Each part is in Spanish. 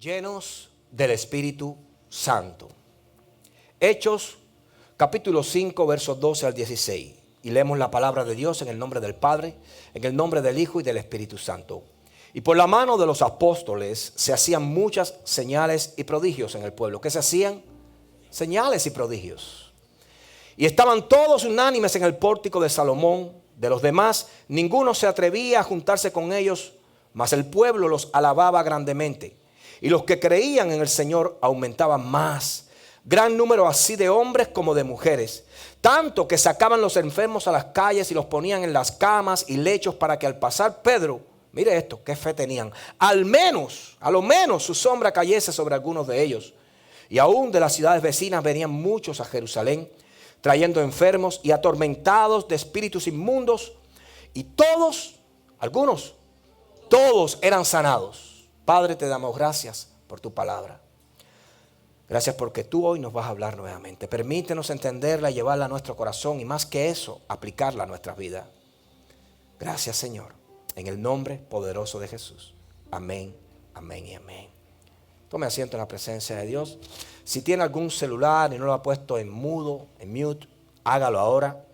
llenos del Espíritu Santo. Hechos capítulo 5 versos 12 al 16. Y leemos la palabra de Dios en el nombre del Padre, en el nombre del Hijo y del Espíritu Santo. Y por la mano de los apóstoles se hacían muchas señales y prodigios en el pueblo. ¿Qué se hacían? Señales y prodigios. Y estaban todos unánimes en el pórtico de Salomón. De los demás, ninguno se atrevía a juntarse con ellos, mas el pueblo los alababa grandemente. Y los que creían en el Señor aumentaban más. Gran número así de hombres como de mujeres. Tanto que sacaban los enfermos a las calles y los ponían en las camas y lechos para que al pasar Pedro, mire esto, qué fe tenían, a lo menos su sombra cayese sobre algunos de ellos. Y aún de las ciudades vecinas venían muchos a Jerusalén, trayendo enfermos y atormentados de espíritus inmundos. Y todos eran sanados. Padre, te damos gracias por tu palabra. Gracias porque tú hoy nos vas a hablar nuevamente. Permítenos entenderla y llevarla a nuestro corazón y más que eso, aplicarla a nuestras vidas. Gracias, Señor, en el nombre poderoso de Jesús. Amén, amén y amén. Tome asiento en la presencia de Dios. Si tiene algún celular y no lo ha puesto en mudo, en mute, hágalo ahora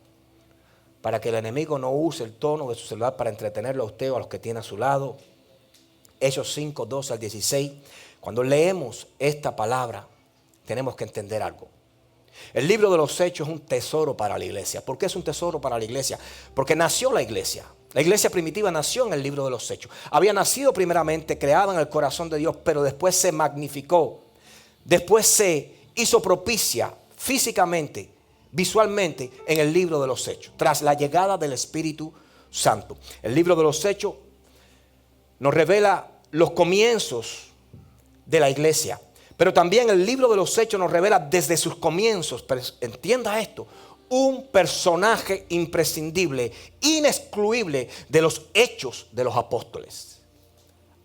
para que el enemigo no use el tono de su celular para entretenerlo a usted o a los que tiene a su lado. Hechos 5, 12 al 16. Cuando leemos esta palabra, tenemos que entender algo. El libro de los Hechos es un tesoro para la iglesia. ¿Por qué es un tesoro para la iglesia? Porque nació la iglesia. La iglesia primitiva nació en el libro de los Hechos. Había nacido primeramente, creada en el corazón de Dios, pero después se magnificó. Después se hizo propicia físicamente, visualmente, en el libro de los Hechos, tras la llegada del Espíritu Santo. El libro de los Hechos nos revela los comienzos de la iglesia. Pero también el libro de los Hechos nos revela desde sus comienzos, pero entienda esto, un personaje imprescindible, inexcluible de los hechos de los apóstoles.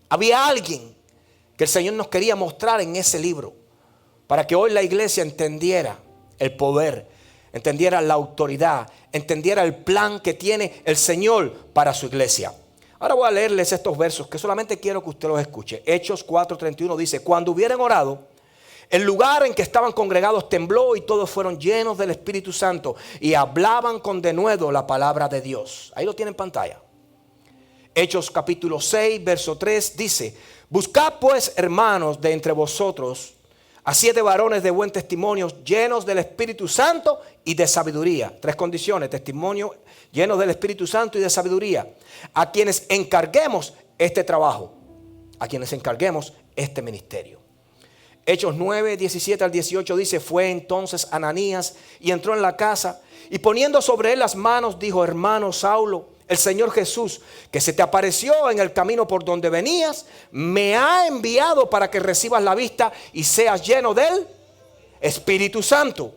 Había alguien que el Señor nos quería mostrar en ese libro para que hoy la iglesia entendiera el poder, entendiera la autoridad, entendiera el plan que tiene el Señor para su iglesia. Ahora voy a leerles estos versos que solamente quiero que usted los escuche. Hechos 4:31 dice: cuando hubieran orado, el lugar en que estaban congregados tembló y todos fueron llenos del Espíritu Santo y hablaban con denuedo la palabra de Dios. Ahí lo tienen en pantalla. Hechos capítulo 6, verso 3 dice: buscad pues, hermanos, de entre vosotros a 7 varones de buen testimonio, llenos del Espíritu Santo y de sabiduría. 3 condiciones: testimonio, llenos del Espíritu Santo y de sabiduría. A quienes encarguemos este trabajo, a quienes encarguemos este ministerio. Hechos 9, 17 al 18 dice: fue entonces Ananías y entró en la casa y poniendo sobre él las manos dijo: hermano Saulo, el Señor Jesús, que se te apareció en el camino por donde venías, me ha enviado para que recibas la vista y seas lleno del Espíritu Santo.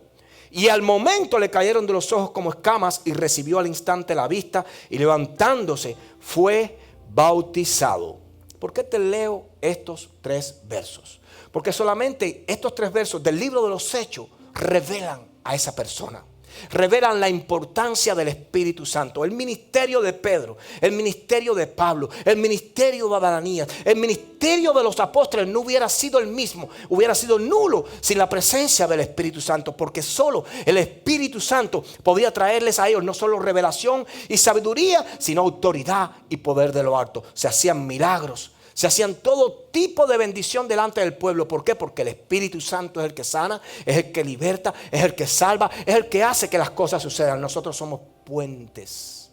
Y al momento le cayeron de los ojos como escamas y recibió al instante la vista y levantándose fue bautizado. ¿Por qué te leo estos 3 versos? Porque solamente estos 3 versos del libro de los Hechos revelan a esa persona. Revelan la importancia del Espíritu Santo. El ministerio de Pedro, el ministerio de Pablo, el ministerio de Ananías, el ministerio de los apóstoles no hubiera sido el mismo, hubiera sido nulo sin la presencia del Espíritu Santo, porque solo el Espíritu Santo podía traerles a ellos no solo revelación y sabiduría, sino autoridad y poder de lo alto. Se hacían milagros, se hacían todo tipo de bendición delante del pueblo. ¿Por qué? Porque el Espíritu Santo es el que sana, es el que liberta, es el que salva, es el que hace que las cosas sucedan. Nosotros somos puentes,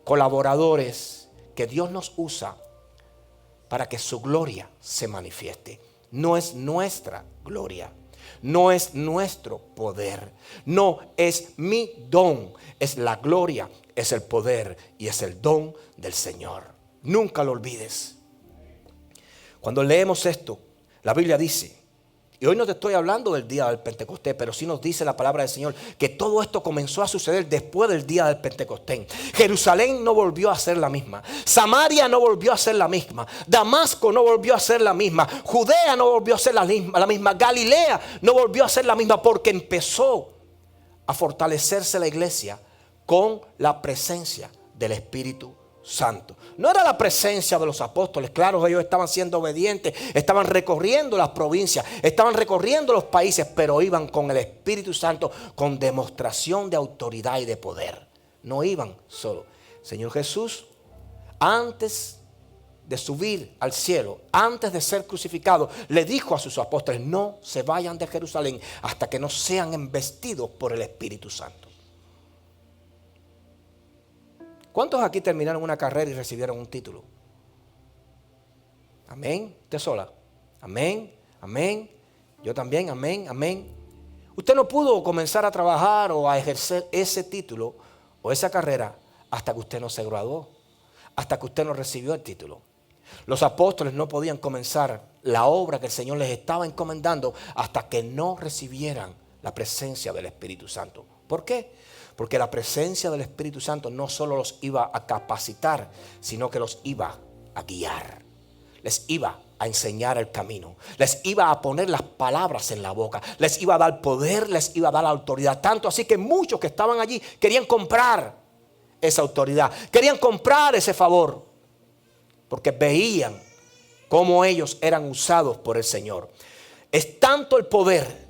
colaboradores que Dios nos usa para que su gloria se manifieste. No es nuestra gloria, no es nuestro poder, no es mi don, es la gloria, es el poder y es el don del Señor. Nunca lo olvides. Cuando leemos esto, la Biblia dice, y hoy no te estoy hablando del día del Pentecostés, pero sí nos dice la palabra del Señor que todo esto comenzó a suceder después del día del Pentecostés. Jerusalén no volvió a ser la misma. Samaria no volvió a ser la misma. Damasco no volvió a ser la misma. Judea no volvió a ser la misma. Galilea no volvió a ser la misma, porque empezó a fortalecerse la iglesia con la presencia del Espíritu Santo. No era la presencia de los apóstoles. Claro, ellos estaban siendo obedientes, estaban recorriendo las provincias, estaban recorriendo los países, pero iban con el Espíritu Santo, con demostración de autoridad y de poder. No iban solo. Señor Jesús, antes de subir al cielo, antes de ser crucificado, le dijo a sus apóstoles: no se vayan de Jerusalén hasta que no sean embestidos por el Espíritu Santo. ¿Cuántos aquí terminaron una carrera y recibieron un título? Amén. Usted sola. Amén. Amén. Yo también. Amén. Amén. Usted no pudo comenzar a trabajar o a ejercer ese título o esa carrera hasta que usted no se graduó, hasta que usted no recibió el título. Los apóstoles no podían comenzar la obra que el Señor les estaba encomendando hasta que no recibieran la presencia del Espíritu Santo. ¿Por qué? Porque la presencia del Espíritu Santo no solo los iba a capacitar, sino que los iba a guiar. Les iba a enseñar el camino. Les iba a poner las palabras en la boca. Les iba a dar poder, les iba a dar autoridad. Tanto así que muchos que estaban allí querían comprar esa autoridad. Querían comprar ese favor. Porque veían cómo ellos eran usados por el Señor. Es tanto el poder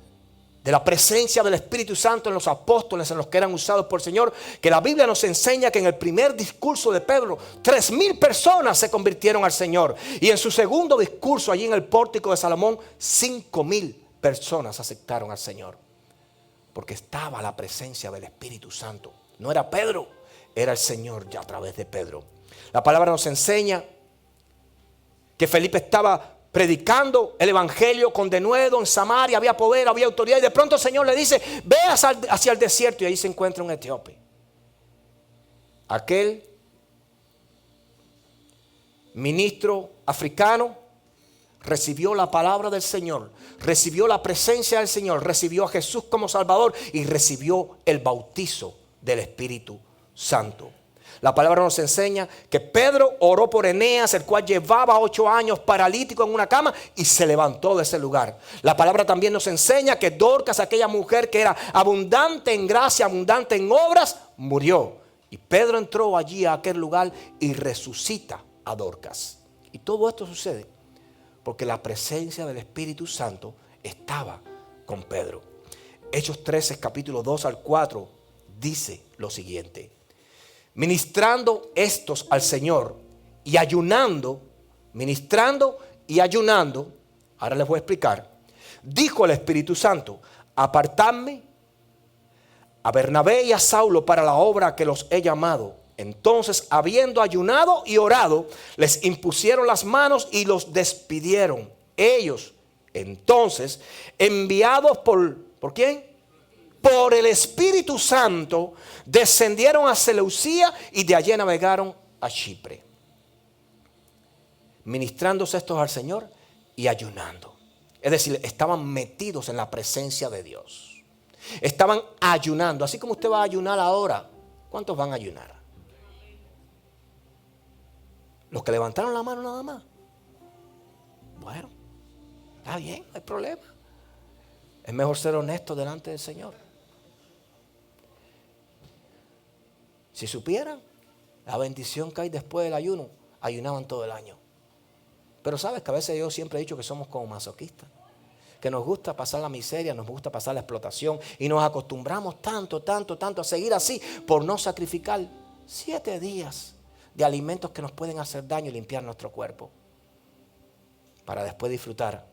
de la presencia del Espíritu Santo en los apóstoles, en los que eran usados por el Señor, que la Biblia nos enseña que en el primer discurso de Pedro 3,000 personas se convirtieron al Señor, y en su segundo discurso allí en el pórtico de Salomón 5,000 personas aceptaron al Señor, porque estaba la presencia del Espíritu Santo. No era Pedro, era el Señor ya a través de Pedro. La palabra nos enseña que Felipe estaba predicando el evangelio con denuedo en Samaria, había poder, había autoridad, y de pronto el Señor le dice: ve hacia el desierto, y ahí se encuentra un etíope. Aquel ministro africano recibió la palabra del Señor, recibió la presencia del Señor, recibió a Jesús como Salvador y recibió el bautizo del Espíritu Santo. La palabra nos enseña que Pedro oró por Eneas, el cual llevaba 8 años paralítico en una cama, y se levantó de ese lugar. La palabra también nos enseña que Dorcas, aquella mujer que era abundante en gracia, abundante en obras, murió. Y Pedro entró allí a aquel lugar y resucita a Dorcas. Y todo esto sucede porque la presencia del Espíritu Santo estaba con Pedro. Hechos 13, capítulo 2 al 4, dice lo siguiente: ministrando estos al Señor y ayunando, ministrando y ayunando, ahora les voy a explicar, dijo el Espíritu Santo: apartadme a Bernabé y a Saulo para la obra que los he llamado. Entonces, habiendo ayunado y orado, les impusieron las manos y los despidieron. Ellos, entonces, enviados ¿por quién? Por el Espíritu Santo, descendieron a Seleucía y de allí navegaron a Chipre, ministrándose estos al Señor y ayunando. Es decir, estaban metidos en la presencia de Dios. Estaban ayunando, así como usted va a ayunar ahora. ¿Cuántos van a ayunar? ¿Los que levantaron la mano nada más? Bueno, está bien, no hay problema. Es mejor ser honesto delante del Señor. Si supieran la bendición que hay después del ayuno, ayunaban todo el año. Pero sabes que a veces yo siempre he dicho que somos como masoquistas, que nos gusta pasar la miseria, nos gusta pasar la explotación, y nos acostumbramos tanto a seguir así por no sacrificar 7 días de alimentos que nos pueden hacer daño y limpiar nuestro cuerpo, para después disfrutar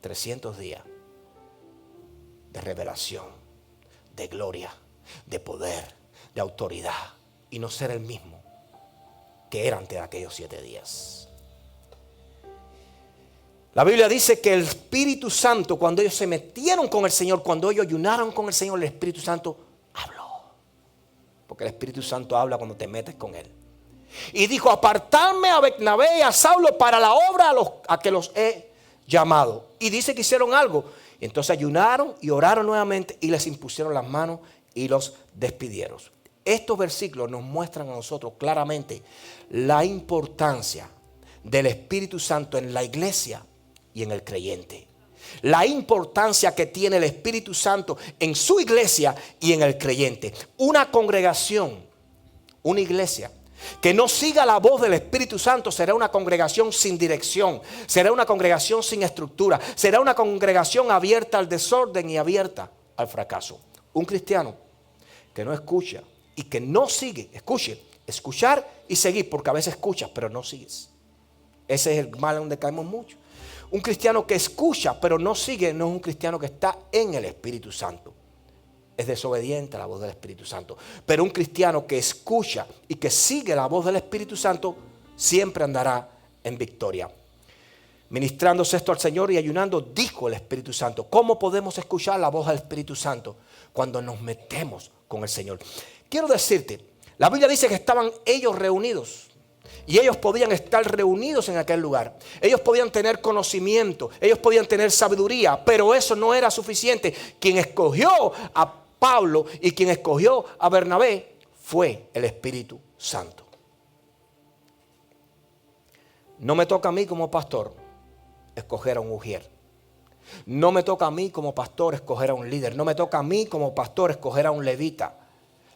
300 días de revelación, de gloria, de poder, de autoridad, y no ser el mismo que era antes de aquellos 7 días. La Biblia dice que el Espíritu Santo, cuando ellos se metieron con el Señor, cuando ellos ayunaron con el Señor, el Espíritu Santo habló. Porque el Espíritu Santo habla cuando te metes con Él. Y dijo: apartarme a Bernabé y a Saulo para la obra a que los he llamado. Y dice que hicieron algo. Entonces ayunaron y oraron nuevamente y les impusieron las manos y los despidieron. Estos versículos nos muestran a nosotros claramente la importancia del Espíritu Santo en la iglesia y en el creyente. La importancia que tiene el Espíritu Santo en su iglesia y en el creyente. Una congregación, una iglesia, que no siga la voz del Espíritu Santo, será una congregación sin dirección, será una congregación sin estructura, será una congregación abierta al desorden y abierta al fracaso. Un cristiano que no escucha y que no sigue, escuche, escuchar y seguir, porque a veces escuchas pero no sigues. Ese es el mal donde caemos mucho. Un cristiano que escucha pero no sigue no es un cristiano que está en el Espíritu Santo. Es desobediente a la voz del Espíritu Santo. Pero un cristiano que escucha y que sigue la voz del Espíritu Santo siempre andará en victoria. Ministrándose esto al Señor y ayunando, dijo el Espíritu Santo. ¿Cómo podemos escuchar la voz del Espíritu Santo? Cuando nos metemos con el Señor. Quiero decirte, la Biblia dice que estaban ellos reunidos. Y ellos podían estar reunidos en aquel lugar. Ellos podían tener conocimiento. Ellos podían tener sabiduría. Pero eso no era suficiente. Quien escogió a Pablo y quien escogió a Bernabé fue el Espíritu Santo. No me toca a mí como pastor escoger a un ujier. No me toca a mí como pastor escoger a un líder. No me toca a mí como pastor escoger a un levita.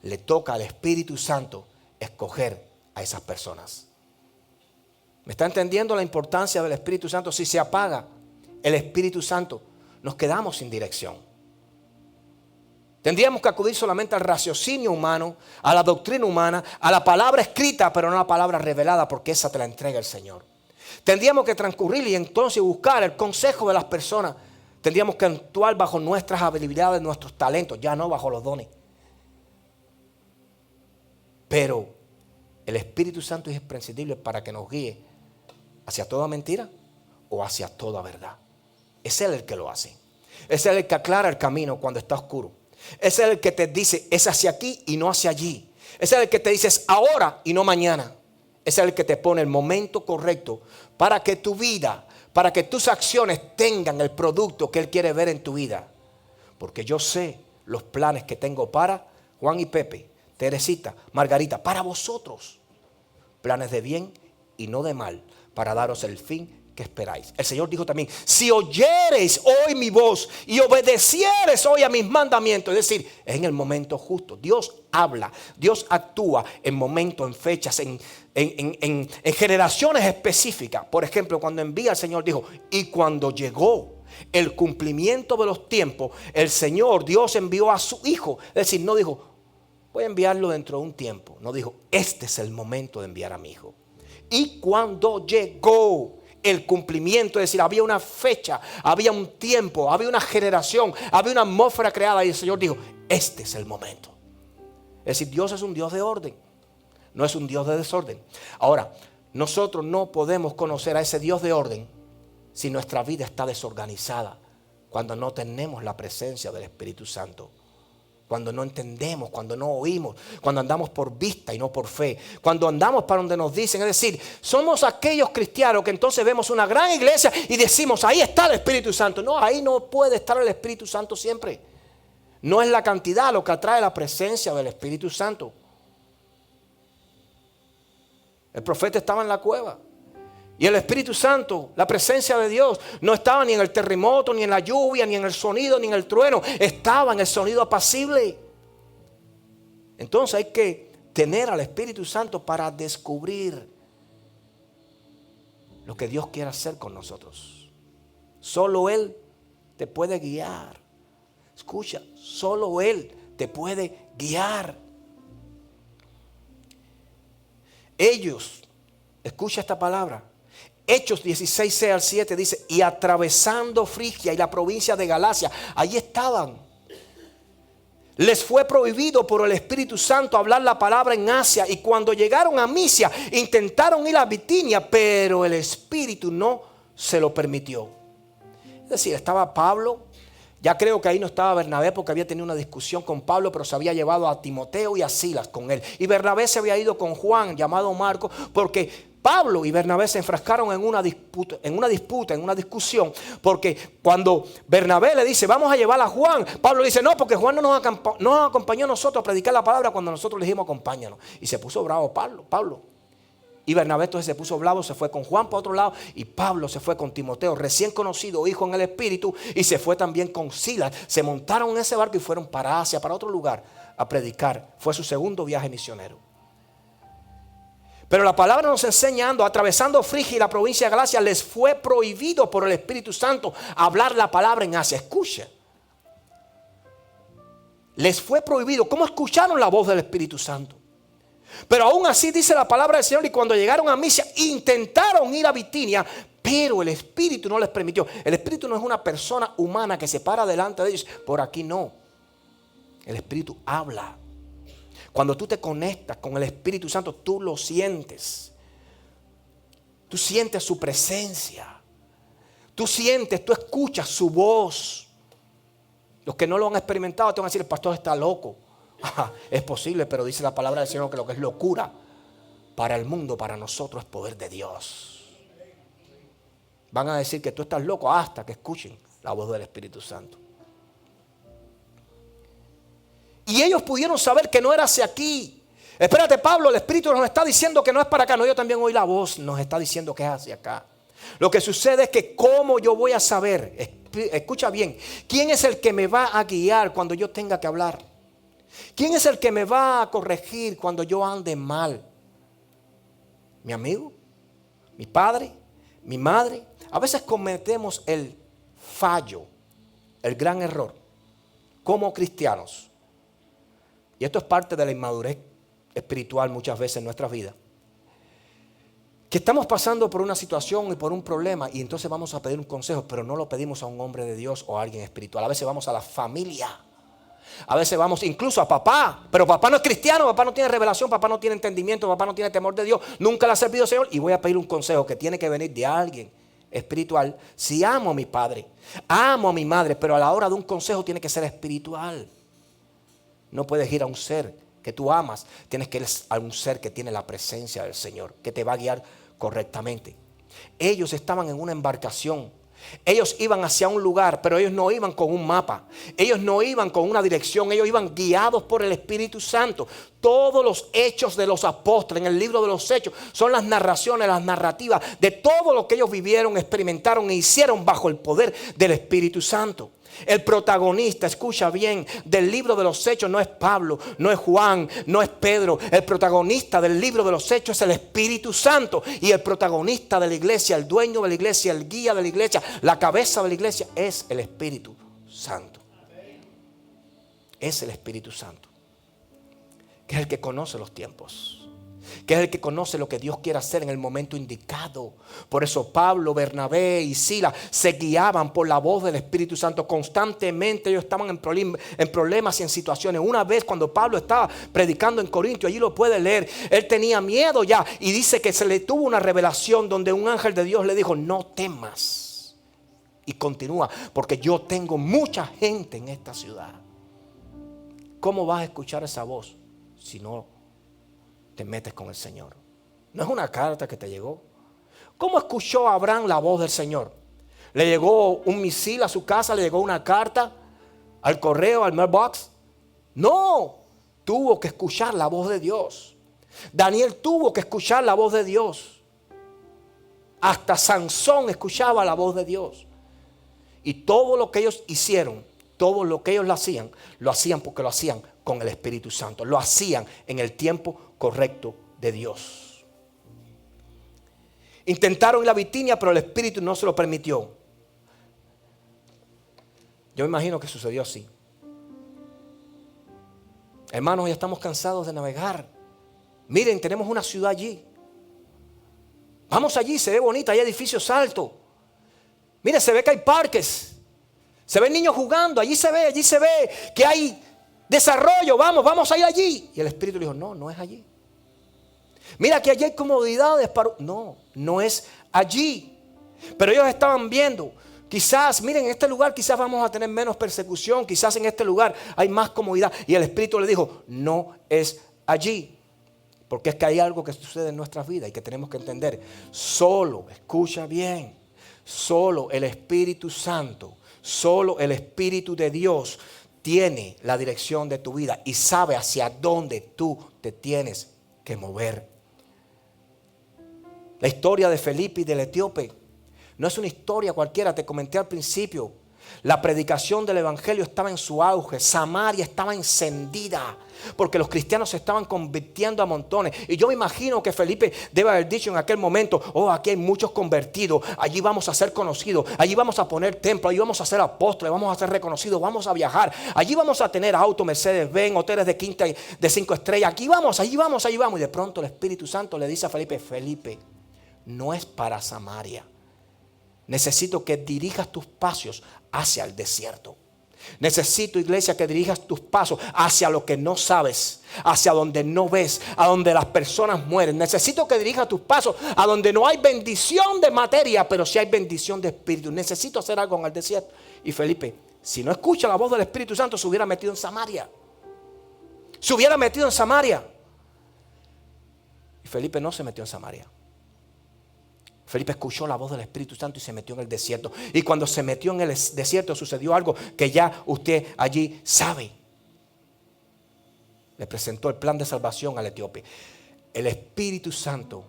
Le toca al Espíritu Santo escoger a esas personas. ¿Me está entendiendo la importancia del Espíritu Santo? Si se apaga el Espíritu Santo, nos quedamos sin dirección. Tendríamos que acudir solamente al raciocinio humano, a la doctrina humana, a la palabra escrita, pero no a la palabra revelada, porque esa te la entrega el Señor. Tendríamos que transcurrir y entonces buscar el consejo de las personas. Tendríamos que actuar bajo nuestras habilidades, nuestros talentos, ya no bajo los dones. Pero el Espíritu Santo es imprescindible para que nos guíe hacia toda mentira o hacia toda verdad. Es Él el que lo hace. Es Él el que aclara el camino cuando está oscuro. Es Él el que te dice es hacia aquí y no hacia allí. Es Él el que te dice es ahora y no mañana. Es Él el que te pone el momento correcto para que tu vida, para que tus acciones tengan el producto que Él quiere ver en tu vida. Porque yo sé los planes que tengo para Juan y Pepe, Teresita, Margarita, para vosotros. Planes de bien y no de mal, para daros el fin que esperáis. El Señor dijo también, si oyereis hoy mi voz y obedeciereis hoy a mis mandamientos, es decir, es en el momento justo. Dios habla, Dios actúa en momentos, en fechas, en generaciones específicas. Por ejemplo, cuando envía el Señor dijo, y cuando llegó el cumplimiento de los tiempos, el Señor, Dios envió a su Hijo. Es decir, no dijo, voy a enviarlo dentro de un tiempo. No dijo, este es el momento de enviar a mi Hijo. Y cuando llegó el cumplimiento, es decir, había una fecha, había un tiempo, había una generación, había una atmósfera creada y el Señor dijo, este es el momento. Es decir, Dios es un Dios de orden, no es un Dios de desorden. Ahora, nosotros no podemos conocer a ese Dios de orden si nuestra vida está desorganizada, cuando no tenemos la presencia del Espíritu Santo. Cuando no entendemos, cuando no oímos, cuando andamos por vista y no por fe, cuando andamos para donde nos dicen, es decir, somos aquellos cristianos que entonces vemos una gran iglesia y decimos, ahí está el Espíritu Santo. No, ahí no puede estar el Espíritu Santo siempre. No es la cantidad lo que atrae la presencia del Espíritu Santo. El profeta estaba en la cueva. Y el Espíritu Santo, la presencia de Dios, no estaba ni en el terremoto, ni en la lluvia, ni en el sonido, ni en el trueno. Estaba en el sonido apacible. Entonces hay que tener al Espíritu Santo para descubrir lo que Dios quiere hacer con nosotros. Solo Él te puede guiar. Escucha, solo Él te puede guiar. Ellos, escucha esta palabra. Hechos 16, 6 al 7 dice, y atravesando Frigia y la provincia de Galacia, allí estaban. Les fue prohibido por el Espíritu Santo hablar la palabra en Asia, y cuando llegaron a Misia intentaron ir a Bitinia, pero el Espíritu no se lo permitió. Es decir, estaba Pablo, ya creo que ahí no estaba Bernabé porque había tenido una discusión con Pablo, pero se había llevado a Timoteo y a Silas con él. Y Bernabé se había ido con Juan, llamado Marco, porque Pablo y Bernabé se enfrascaron en una discusión, porque cuando Bernabé le dice, vamos a llevar a Juan, Pablo dice, no, porque Juan no nos acompañó a nosotros a predicar la palabra cuando nosotros le dijimos, acompáñanos. Y se puso bravo Pablo. Y Bernabé entonces se puso bravo, se fue con Juan para otro lado, y Pablo se fue con Timoteo, recién conocido, hijo en el Espíritu, y se fue también con Silas. Se montaron en ese barco y fueron para Asia, para otro lugar, a predicar. Fue su segundo viaje misionero. Pero la palabra nos enseña, atravesando Frigia y la provincia de Galacia, les fue prohibido por el Espíritu Santo hablar la palabra en Asia. Escuche. Les fue prohibido. ¿Cómo escucharon la voz del Espíritu Santo? Pero aún así dice la palabra del Señor, y cuando llegaron a Misia intentaron ir a Bitinia, pero el Espíritu no les permitió. El Espíritu no es una persona humana que se para delante de ellos. Por aquí no. El Espíritu habla. Cuando tú te conectas con el Espíritu Santo, tú lo sientes. Tú sientes su presencia. Tú escuchas su voz. Los que no lo han experimentado te van a decir: el pastor está loco. Es posible, pero dice la palabra del Señor que lo que es locura para el mundo, para nosotros es poder de Dios. Van a decir que tú estás loco hasta que escuchen la voz del Espíritu Santo. Y ellos pudieron saber que no era hacia aquí. Espérate, Pablo, el Espíritu nos está diciendo que no es para acá. No, yo también oí la voz, nos está diciendo que es hacia acá. Lo que sucede es que ¿cómo yo voy a saber? Escucha bien, ¿quién es el que me va a guiar cuando yo tenga que hablar? ¿Quién es el que me va a corregir cuando yo ande mal? ¿Mi amigo? ¿Mi padre? ¿Mi madre? A veces cometemos el fallo, el gran error, como cristianos. Y esto es parte de la inmadurez espiritual muchas veces en nuestras vidas. Que estamos pasando por una situación y por un problema y entonces vamos a pedir un consejo, pero no lo pedimos a un hombre de Dios o a alguien espiritual. A veces vamos a la familia. A veces vamos incluso a papá, pero papá no es cristiano, papá no tiene revelación, papá no tiene entendimiento, papá no tiene temor de Dios, nunca le ha servido al Señor, y voy a pedir un consejo que tiene que venir de alguien espiritual. Si amo a mi padre, amo a mi madre, pero a la hora de un consejo tiene que ser espiritual. No puedes ir a un ser que tú amas, tienes que ir a un ser que tiene la presencia del Señor, que te va a guiar correctamente. Ellos estaban en una embarcación. Ellos iban hacia un lugar, pero ellos no iban con un mapa. Ellos no iban con una dirección. Ellos iban guiados por el Espíritu Santo. Todos los hechos de los apóstoles en el libro de los Hechos son las narraciones, las narrativas de todo lo que ellos vivieron, experimentaron e hicieron bajo el poder del Espíritu Santo. El protagonista, escucha bien, del libro de los Hechos no es Pablo, no es Juan, no es Pedro. El protagonista del libro de los Hechos es el Espíritu Santo. Y el protagonista de la iglesia, el dueño de la iglesia, el guía de la iglesia, la cabeza de la iglesia es el Espíritu Santo. Es el Espíritu Santo, que es el que conoce los tiempos, que es el que conoce lo que Dios quiere hacer en el momento indicado. Por eso Pablo, Bernabé y Silas se guiaban por la voz del Espíritu Santo. Constantemente ellos estaban en problemas y en situaciones. Una vez cuando Pablo estaba predicando en Corintio, allí lo puede leer, él tenía miedo ya y dice que se le tuvo una revelación donde un ángel de Dios le dijo: no temas. Y continúa: porque yo tengo mucha gente en esta ciudad. ¿Cómo vas a escuchar esa voz si no te metes con el Señor? No es una carta que te llegó. ¿Cómo escuchó Abraham la voz del Señor? ¿Le llegó un misil a su casa? ¿Le llegó una carta al correo, al mailbox? No, tuvo que escuchar la voz de Dios. Daniel tuvo que escuchar la voz de Dios. Hasta Sansón escuchaba la voz de Dios. Y todo lo que ellos hicieron, todo lo que ellos lo hacían porque lo hacían con el Espíritu Santo. Lo hacían en el tiempo correcto de Dios. Intentaron ir a Bitinia, pero el Espíritu no se lo permitió. Yo me imagino que sucedió así. Hermanos, ya estamos cansados de navegar. Miren, tenemos una ciudad allí. Vamos allí, se ve bonita, hay edificios altos. Mire, se ve que hay parques. Se ven niños jugando, allí se ve que hay desarrollo, vamos a ir allí. Y el Espíritu le dijo: no es allí. Mira que allí hay comodidades para... No es allí. Pero ellos estaban viendo, quizás, miren, en este lugar quizás vamos a tener menos persecución, quizás en este lugar hay más comodidad. Y el Espíritu le dijo: no es allí. Porque es que hay algo que sucede en nuestras vidas y que tenemos que entender. Solo, escucha bien, solo el Espíritu Santo, solo el Espíritu de Dios tiene la dirección de tu vida y sabe hacia dónde tú te tienes que mover. La historia de Felipe y del etíope no es una historia cualquiera. Te comenté al principio La predicación del evangelio estaba en su auge. Samaria estaba encendida porque los cristianos se estaban convirtiendo a montones. Y yo me imagino que Felipe debe haber dicho en aquel momento: oh, aquí hay muchos convertidos, allí vamos a ser conocidos, allí vamos a poner templo, allí vamos a ser apóstoles, vamos a ser reconocidos, vamos a viajar, allí vamos a tener autos Mercedes-Benz, hoteles de 5 estrellas, aquí vamos, allí vamos, allí vamos. Y de pronto el Espíritu Santo le dice a Felipe: Felipe, no es para Samaria. Necesito que dirijas tus pasos hacia el desierto. Necesito, iglesia, que dirijas tus pasos hacia lo que no sabes, hacia donde no ves, a donde las personas mueren. Necesito que dirijas tus pasos a donde no hay bendición de materia, pero sí hay bendición de espíritu. Necesito hacer algo en el desierto. Y Felipe, si no escucha la voz del Espíritu Santo, se hubiera metido en Samaria. Se hubiera metido en Samaria. Y Felipe no se metió en Samaria. Felipe escuchó la voz del Espíritu Santo y se metió en el desierto. Y cuando se metió en el desierto sucedió algo que ya usted allí sabe. Le presentó el plan de salvación al etíope. El Espíritu Santo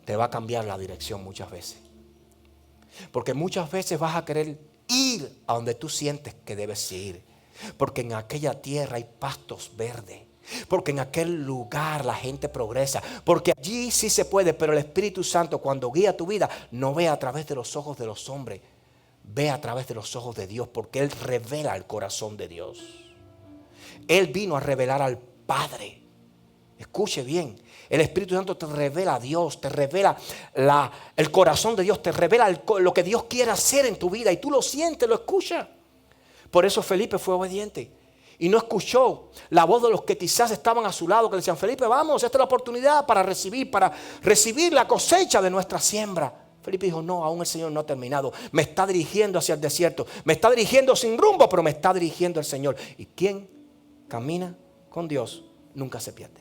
te va a cambiar la dirección muchas veces. Porque muchas veces vas a querer ir a donde tú sientes que debes ir. Porque en aquella tierra hay pastos verdes. Porque en aquel lugar la gente progresa. Porque allí sí se puede. Pero el Espíritu Santo, cuando guía tu vida, no ve a través de los ojos de los hombres, ve a través de los ojos de Dios. Porque Él revela el corazón de Dios. Él vino a revelar al Padre. Escuche bien. El Espíritu Santo te revela a Dios, te revela el corazón de Dios, te revela lo que Dios quiere hacer en tu vida. Y tú lo sientes, lo escuchas. Por eso Felipe fue obediente. Y no escuchó la voz de los que quizás estaban a su lado, que le decían: Felipe, vamos, esta es la oportunidad para recibir la cosecha de nuestra siembra. Felipe dijo: no, aún el Señor no ha terminado. Me está dirigiendo hacia el desierto. Me está dirigiendo sin rumbo, pero me está dirigiendo el Señor. Y quien camina con Dios nunca se pierde.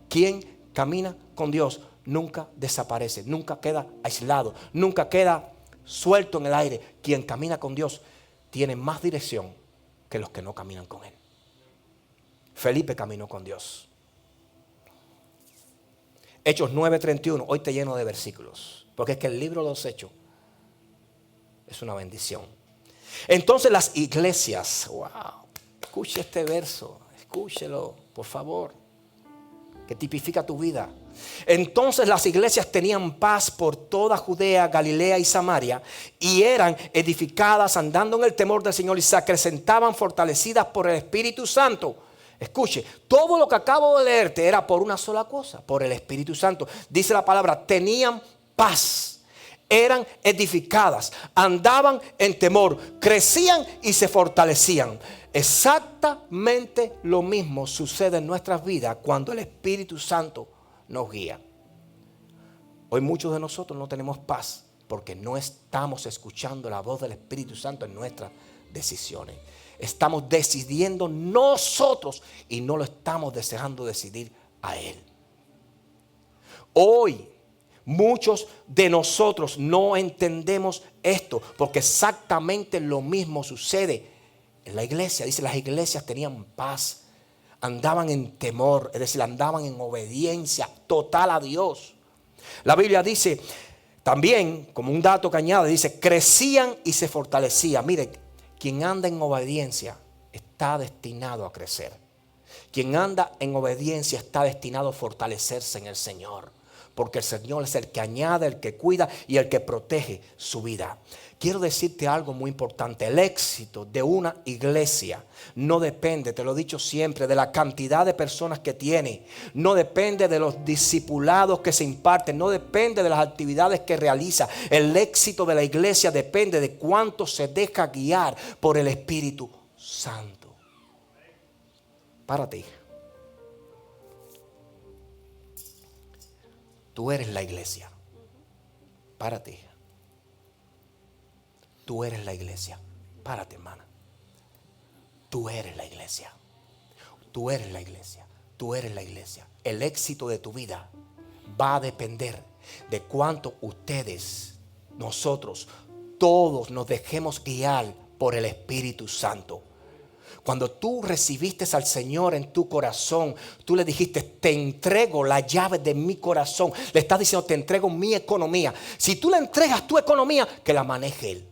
Quien camina con Dios nunca desaparece, nunca queda aislado, nunca queda suelto en el aire. Quien camina con Dios tiene más dirección que los que no caminan con Él. Felipe caminó con Dios. Hechos 9:31. Hoy te lleno de versículos, porque es que el libro de los Hechos es una bendición. Entonces las iglesias, wow, escuche este verso, escúchelo, por favor, que tipifica tu vida. Entonces las iglesias tenían paz por toda Judea, Galilea y Samaria, y eran edificadas andando en el temor del Señor y se acrecentaban fortalecidas por el Espíritu Santo. Escuche, todo lo que acabo de leerte era por una sola cosa: por el Espíritu Santo. Dice la palabra: tenían paz, eran edificadas, andaban en temor, crecían y se fortalecían. Exactamente lo mismo sucede en nuestras vidas cuando el Espíritu Santo nos guía. Hoy muchos de nosotros no tenemos paz porque no estamos escuchando la voz del Espíritu Santo en nuestras decisiones. Estamos decidiendo nosotros y no lo estamos dejando decidir a Él. Hoy muchos de nosotros no entendemos esto porque exactamente lo mismo sucede en la iglesia. Dice: las iglesias tenían paz, andaban en temor, es decir, andaban en obediencia total a Dios. La Biblia dice también, como un dato que añade, dice: crecían y se fortalecían. Mire, quien anda en obediencia está destinado a crecer. Quien anda en obediencia está destinado a fortalecerse en el Señor. Porque el Señor es el que añade, el que cuida y el que protege su vida. Quiero decirte algo muy importante. El éxito de una iglesia no depende, te lo he dicho siempre, de la cantidad de personas que tiene. No depende de los discipulados que se imparten. No depende de las actividades que realiza. El éxito de la iglesia depende de cuánto se deja guiar por el Espíritu Santo. Párate, hija. Tú eres la iglesia. Párate, hija. Tú eres la iglesia. Párate, hermana. Tú eres la iglesia. Tú eres la iglesia. Tú eres la iglesia. El éxito de tu vida va a depender de cuánto ustedes, nosotros, todos nos dejemos guiar por el Espíritu Santo. Cuando tú recibiste al Señor en tu corazón, tú le dijiste: te entrego la llave de mi corazón. Le estás diciendo: te entrego mi economía. Si tú le entregas tu economía, que la maneje Él.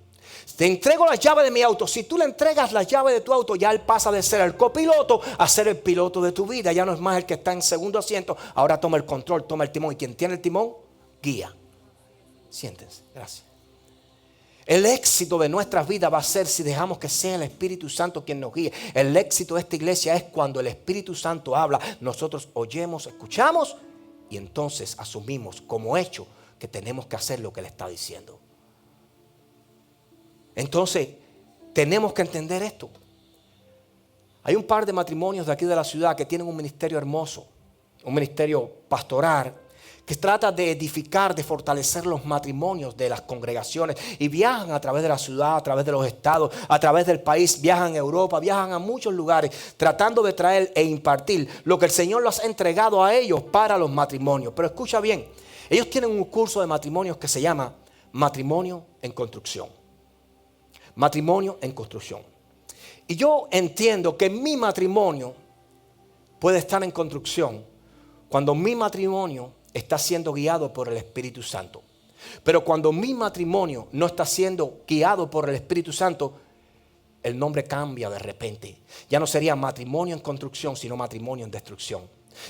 te entrego la llave de mi auto. Si tú le entregas la llave de tu auto, ya él pasa de ser el copiloto a ser el piloto de tu vida. Ya no es más el que está en segundo asiento. Ahora toma el control, toma el timón. Y quien tiene el timón, guía. Siéntense, gracias. El éxito de nuestras vidas va a ser si dejamos que sea el Espíritu Santo quien nos guíe. El éxito de esta iglesia es cuando el Espíritu Santo habla. Nosotros oyemos, escuchamos y entonces asumimos como hecho que tenemos que hacer lo que Él está diciendo. Entonces, tenemos que entender esto. Hay un par de matrimonios de aquí de la ciudad que tienen un ministerio hermoso, un ministerio pastoral, que trata de edificar, de fortalecer los matrimonios de las congregaciones. Y viajan a través de la ciudad, a través de los estados, a través del país, viajan a Europa, viajan a muchos lugares, tratando de traer e impartir lo que el Señor les ha entregado a ellos para los matrimonios. Pero escucha bien, ellos tienen un curso de matrimonios que se llama Matrimonio en Construcción. Matrimonio en construcción. Y yo entiendo que mi matrimonio puede estar en construcción cuando mi matrimonio está siendo guiado por el Espíritu Santo. Pero cuando mi matrimonio no está siendo guiado por el Espíritu Santo, el nombre cambia de repente. Ya no sería matrimonio en construcción, sino matrimonio en destrucción.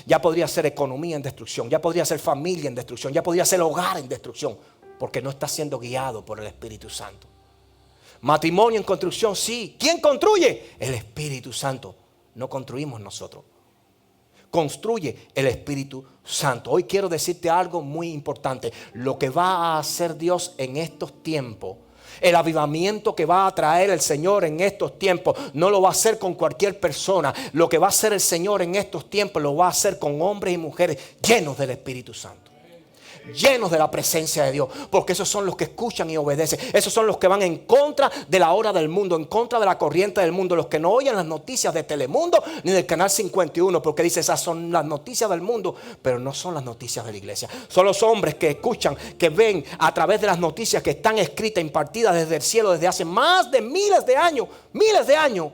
Ya podría ser economía en destrucción, ya podría ser familia en destrucción, ya podría ser hogar en destrucción, porque no está siendo guiado por el Espíritu Santo. Matrimonio en construcción, sí. ¿Quién construye? El Espíritu Santo. No construimos nosotros. Construye el Espíritu Santo. Hoy quiero decirte algo muy importante. Lo que va a hacer Dios en estos tiempos, el avivamiento que va a traer el Señor en estos tiempos, no lo va a hacer con cualquier persona. Lo que va a hacer el Señor en estos tiempos lo va a hacer con hombres y mujeres llenos del Espíritu Santo, llenos de la presencia de Dios, porque esos son los que escuchan y obedecen. Esos son los que van en contra de la hora del mundo, en contra de la corriente del mundo, los que no oyen las noticias de Telemundo ni del Canal 51, porque dice, esas son las noticias del mundo, pero no son las noticias de la iglesia. Son los hombres que escuchan, que ven a través de las noticias que están escritas, impartidas desde el cielo desde hace más de miles de años,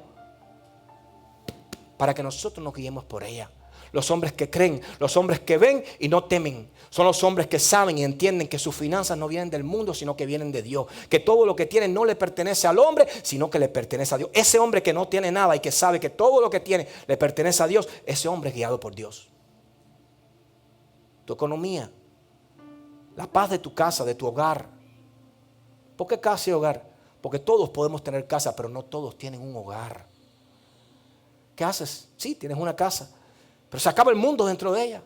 para que nosotros nos guiemos por ella. Los hombres que creen, los hombres que ven y no temen. Son los hombres que saben y entienden que sus finanzas no vienen del mundo, sino que vienen de Dios. Que todo lo que tienen no le pertenece al hombre, sino que le pertenece a Dios. Ese hombre que no tiene nada y que sabe que todo lo que tiene le pertenece a Dios, ese hombre es guiado por Dios. Tu economía, la paz de tu casa, de tu hogar. ¿Por qué casa y hogar? Porque todos podemos tener casa, pero no todos tienen un hogar. ¿Qué haces? Sí, tienes una casa, pero se acaba el mundo dentro de ella.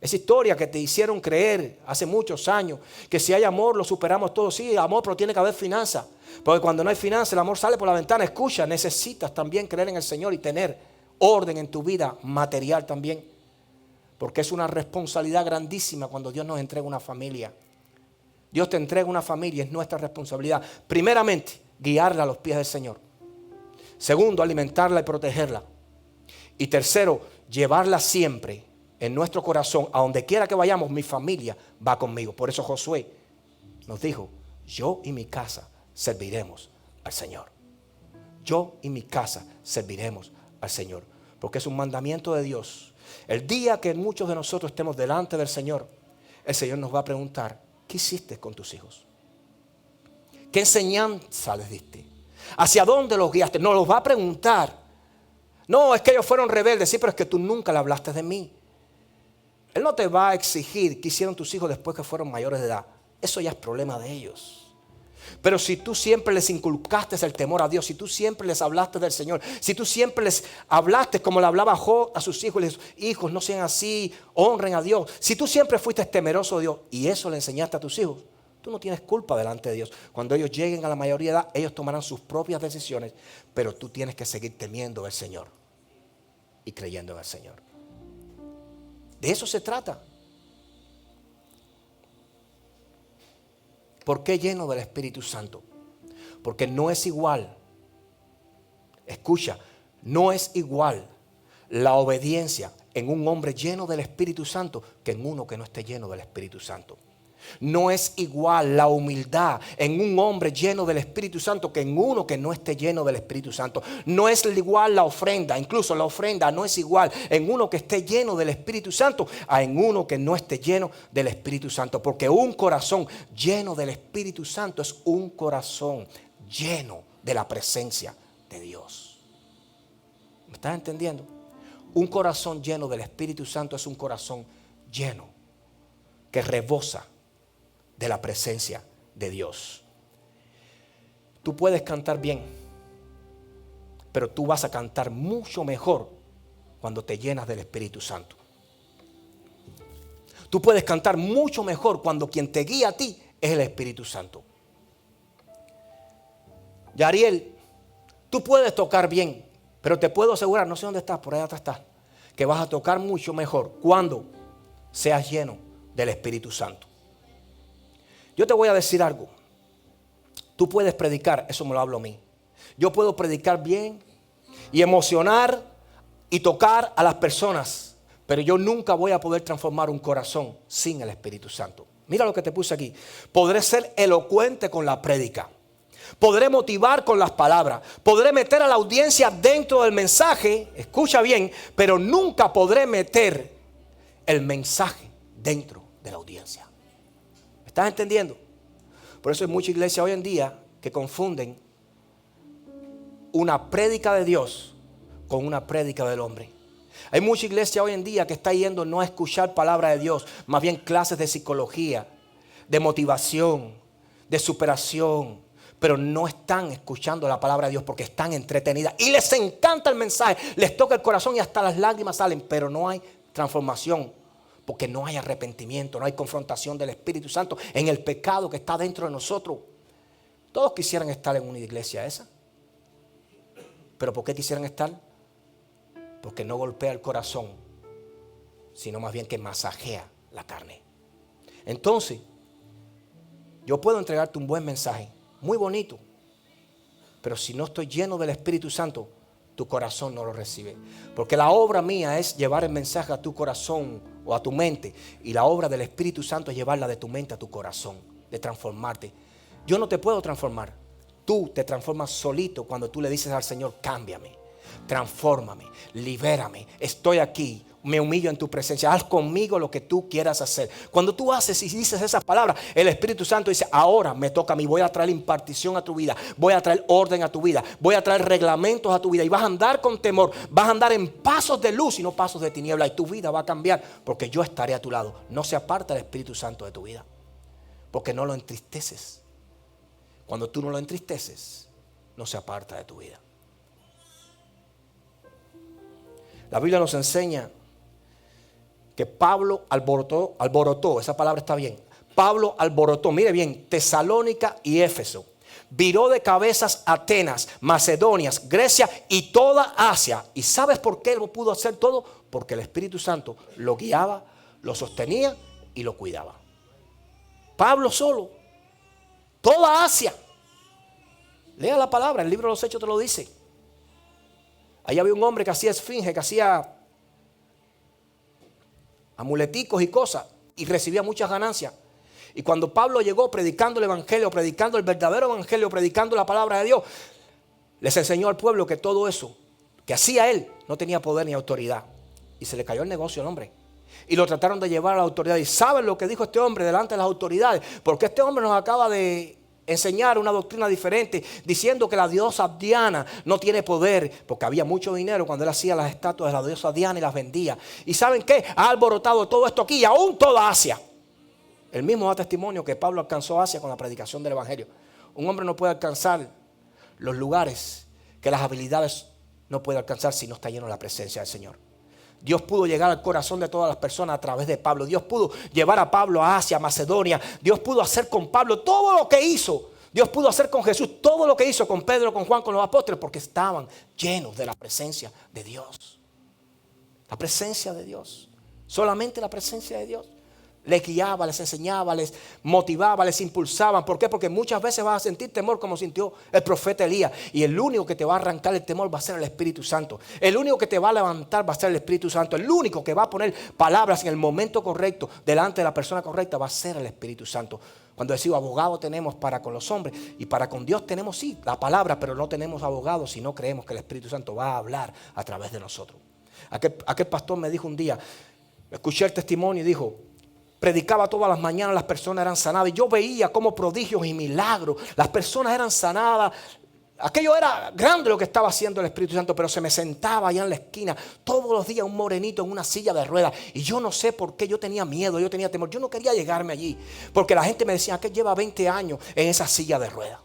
Esa historia que te hicieron creer hace muchos años, que si hay amor lo superamos todo. Sí, amor, pero tiene que haber finanzas. Porque cuando no hay finanzas, el amor sale por la ventana. Escucha, necesitas también creer en el Señor y tener orden en tu vida material también. Porque es una responsabilidad grandísima cuando Dios nos entrega una familia. Dios te entrega una familia, es nuestra responsabilidad. Primeramente, guiarla a los pies del Señor. Segundo, alimentarla y protegerla. Y tercero, llevarla siempre en nuestro corazón, a donde quiera que vayamos, mi familia va conmigo. Por eso Josué nos dijo, yo y mi casa serviremos al Señor. Yo y mi casa serviremos al Señor. Porque es un mandamiento de Dios. El día que muchos de nosotros estemos delante del Señor, el Señor nos va a preguntar, ¿qué hiciste con tus hijos? ¿Qué enseñanza les diste? ¿Hacia dónde los guiaste? Nos los va a preguntar. No, es que ellos fueron rebeldes. Sí, pero es que tú nunca le hablaste de mí. Él no te va a exigir qué hicieron tus hijos después que fueron mayores de edad. Eso ya es problema de ellos. Pero si tú siempre les inculcaste el temor a Dios, si tú siempre les hablaste del Señor, si tú siempre les hablaste como le hablaba Job a sus hijos, les hijos, no sean así, honren a Dios. Si tú siempre fuiste temeroso de Dios y eso le enseñaste a tus hijos, tú no tienes culpa delante de Dios. Cuando ellos lleguen a la mayoría de edad, ellos tomarán sus propias decisiones, pero tú tienes que seguir temiendo al Señor y creyendo en el Señor. De eso se trata. ¿Por qué lleno del Espíritu Santo? Porque no es igual. Escucha, no es igual la obediencia en un hombre lleno del Espíritu Santo que en uno que no esté lleno del Espíritu Santo. No es igual la humildad en un hombre lleno del Espíritu Santo que en uno que no esté lleno del Espíritu Santo. No es igual la ofrenda, incluso la ofrenda no es igual en uno que esté lleno del Espíritu Santo a en uno que no esté lleno del Espíritu Santo. Porque un corazón lleno del Espíritu Santo es un corazón lleno de la presencia de Dios. ¿Me estás entendiendo? Un corazón lleno del Espíritu Santo es un corazón lleno que rebosa de la presencia de Dios. Tú puedes cantar bien, pero tú vas a cantar mucho mejor cuando te llenas del Espíritu Santo. Tú puedes cantar mucho mejor cuando quien te guía a ti es el Espíritu Santo. Yariel, tú puedes tocar bien, pero te puedo asegurar, no sé dónde estás, por allá atrás estás, que vas a tocar mucho mejor cuando seas lleno del Espíritu Santo. Yo te voy a decir algo. Tú puedes predicar, eso me lo hablo a mí. Yo puedo predicar bien y emocionar y tocar a las personas, pero yo nunca voy a poder transformar un corazón sin el Espíritu Santo. Mira lo que te puse aquí. Podré ser elocuente con la prédica. Podré motivar con las palabras. Podré meter a la audiencia dentro del mensaje, escucha bien, pero nunca podré meter el mensaje dentro de la audiencia. ¿Estás entendiendo? Por eso hay mucha iglesia hoy en día que confunden una prédica de Dios con una prédica del hombre. Hay mucha iglesia hoy en día que está yendo no a escuchar palabra de Dios, más bien clases de psicología, de motivación, de superación, pero no están escuchando la palabra de Dios porque están entretenidas y les encanta el mensaje, les toca el corazón y hasta las lágrimas salen, pero no hay transformación. Porque no hay arrepentimiento, no hay confrontación del Espíritu Santo en el pecado que está dentro de nosotros. Todos quisieran estar en una iglesia esa. ¿Pero por qué quisieran estar? Porque no golpea el corazón, sino más bien que masajea la carne. Entonces, yo puedo entregarte un buen mensaje, muy bonito, pero si no estoy lleno del Espíritu Santo, tu corazón no lo recibe. Porque la obra mía es llevar el mensaje a tu corazón o a tu mente. Y la obra del Espíritu Santo es llevarla de tu mente a tu corazón, de transformarte. Yo no te puedo transformar. Tú te transformas solito cuando tú le dices al Señor, cámbiame, transfórmame, libérame. Estoy aquí, me humillo en tu presencia. Haz conmigo lo que tú quieras hacer. Cuando tú haces y dices esas palabras, el Espíritu Santo dice, ahora me toca a mí. Voy a traer impartición a tu vida. Voy a traer orden a tu vida. Voy a traer reglamentos a tu vida. Y vas a andar con temor. Vas a andar en pasos de luz y no pasos de tiniebla. Y tu vida va a cambiar porque yo estaré a tu lado. No se aparta el Espíritu Santo de tu vida. Porque no lo entristeces. Cuando tú no lo entristeces, no se aparta de tu vida. La Biblia nos enseña que Pablo alborotó, esa palabra está bien. Pablo alborotó, mire bien, Tesalónica y Éfeso. Viró de cabezas Atenas, Macedonia, Grecia y toda Asia. ¿Y sabes por qué lo pudo hacer todo? Porque el Espíritu Santo lo guiaba, lo sostenía y lo cuidaba. Pablo solo, toda Asia. Lea la palabra, el libro de los Hechos te lo dice. Ahí había un hombre que hacía esfinge, que hacía amuleticos y cosas, y recibía muchas ganancias. Y cuando Pablo llegó predicando el evangelio, predicando el verdadero evangelio, predicando la palabra de Dios, les enseñó al pueblo que todo eso que hacía él no tenía poder ni autoridad. Y se le cayó el negocio al hombre. Y lo trataron de llevar a la autoridad. ¿Y saben lo que dijo este hombre delante de las autoridades? Porque este hombre nos acaba de enseñar una doctrina diferente, diciendo que la diosa Diana no tiene poder, porque había mucho dinero cuando él hacía las estatuas de la diosa Diana y las vendía. ¿Y saben qué? Ha alborotado todo esto aquí y aún toda Asia. El mismo da testimonio que Pablo alcanzó Asia con la predicación del evangelio. Un hombre no puede alcanzar los lugares que las habilidades no puede alcanzar si no está lleno de la presencia del Señor. Dios pudo llegar al corazón de todas las personas a través de Pablo. Dios pudo llevar a Pablo a Asia, a Macedonia. Dios pudo hacer con Pablo todo lo que hizo. Dios pudo hacer con Jesús todo lo que hizo con Pedro, con Juan, con los apóstoles, porque estaban llenos de la presencia de Dios. La presencia de Dios. Solamente la presencia de Dios les guiaba, les enseñaba, les motivaba, les impulsaba. ¿Por qué? Porque muchas veces vas a sentir temor como sintió el profeta Elías. Y el único que te va a arrancar el temor va a ser el Espíritu Santo. El único que te va a levantar va a ser el Espíritu Santo. El único que va a poner palabras en el momento correcto delante de la persona correcta va a ser el Espíritu Santo. Cuando decimos abogado tenemos para con los hombres y para con Dios tenemos sí la palabra, pero no tenemos abogado si no creemos que el Espíritu Santo va a hablar a través de nosotros. Aquel pastor me dijo un día, escuché el testimonio y dijo, predicaba todas las mañanas, las personas eran sanadas y yo veía como prodigios y milagros, las personas eran sanadas. Aquello era grande lo que estaba haciendo el Espíritu Santo, pero se me sentaba allá en la esquina todos los días un morenito en una silla de ruedas. Y yo no sé por qué yo tenía miedo, yo tenía temor. Yo no quería llegarme allí, porque la gente me decía, aquel lleva 20 años en esa silla de ruedas.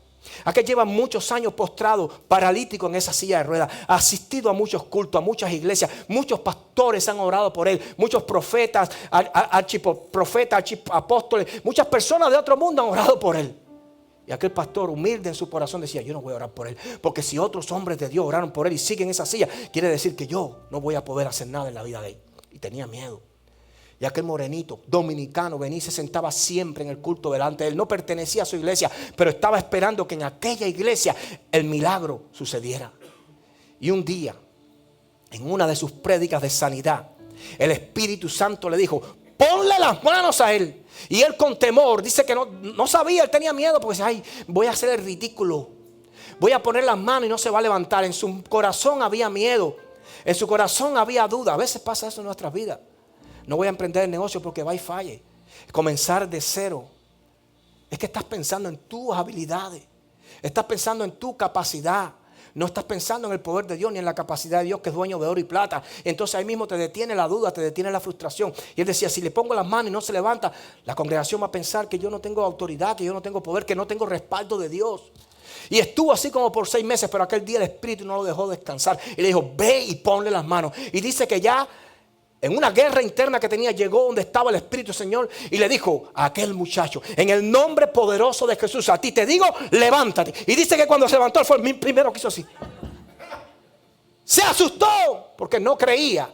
Aquel lleva muchos años postrado, paralítico en esa silla de ruedas. Ha asistido a muchos cultos, a muchas iglesias. Muchos pastores han orado por él. Muchos profetas, apóstoles, muchas personas de otro mundo han orado por él. Y aquel pastor humilde en su corazón decía, yo no voy a orar por él, porque si otros hombres de Dios oraron por él y siguen esa silla, quiere decir que yo no voy a poder hacer nada en la vida de él. Y tenía miedo. Y aquel morenito dominicano venía y se sentaba siempre en el culto delante de él. No pertenecía a su iglesia, pero estaba esperando que en aquella iglesia el milagro sucediera. Y un día, en una de sus prédicas de sanidad, el Espíritu Santo le dijo, ponle las manos a él. Y él con temor, dice que no sabía, él tenía miedo porque dice, ay, voy a hacer el ridículo. Voy a poner las manos y no se va a levantar. En su corazón había miedo. En su corazón había duda. A veces pasa eso en nuestras vidas. No voy a emprender el negocio porque va y falle. Comenzar de cero. Es que estás pensando en tus habilidades. Estás pensando en tu capacidad. No estás pensando en el poder de Dios ni en la capacidad de Dios que es dueño de oro y plata. Entonces ahí mismo te detiene la duda, te detiene la frustración. Y él decía, si le pongo las manos y no se levanta, la congregación va a pensar que yo no tengo autoridad, que yo no tengo poder, que no tengo respaldo de Dios. Y estuvo así como por 6 meses, pero aquel día el Espíritu no lo dejó descansar. Y le dijo, ve y ponle las manos. Y dice que ya en una guerra interna que tenía, llegó donde estaba el Espíritu Señor y le dijo a aquel muchacho, en el nombre poderoso de Jesús, a ti te digo, levántate. Y dice que cuando se levantó, él fue el primero que hizo así. Se asustó porque no creía,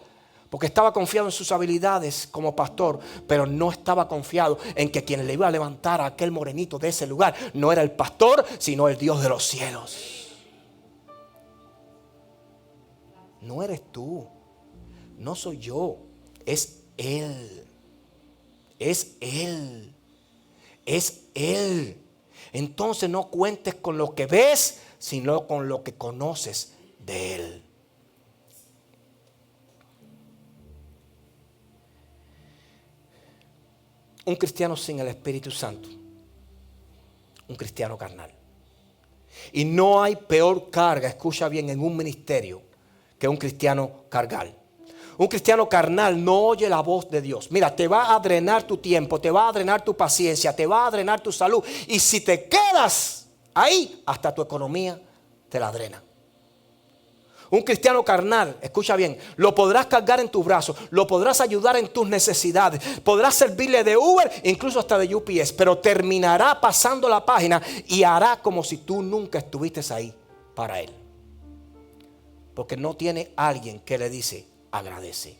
porque estaba confiado en sus habilidades como pastor, pero no estaba confiado en que quien le iba a levantar a aquel morenito de ese lugar no era el pastor, sino el Dios de los cielos. No eres tú. No soy yo, es Él. Es Él. Es Él. Entonces no cuentes con lo que ves, sino con lo que conoces de Él. Un cristiano sin el Espíritu Santo, un cristiano carnal. Y no hay peor carga, escucha bien, en un ministerio que un cristiano carnal. Un cristiano carnal no oye la voz de Dios. Mira, te va a drenar tu tiempo, te va a drenar tu paciencia, te va a drenar tu salud. Y si te quedas ahí, hasta tu economía te la drena. Un cristiano carnal, escucha bien, lo podrás cargar en tus brazos, lo podrás ayudar en tus necesidades, podrás servirle de Uber, incluso hasta de UPS, pero terminará pasando la página y hará como si tú nunca estuviste ahí para él. Porque no tiene alguien que le dice, agradece.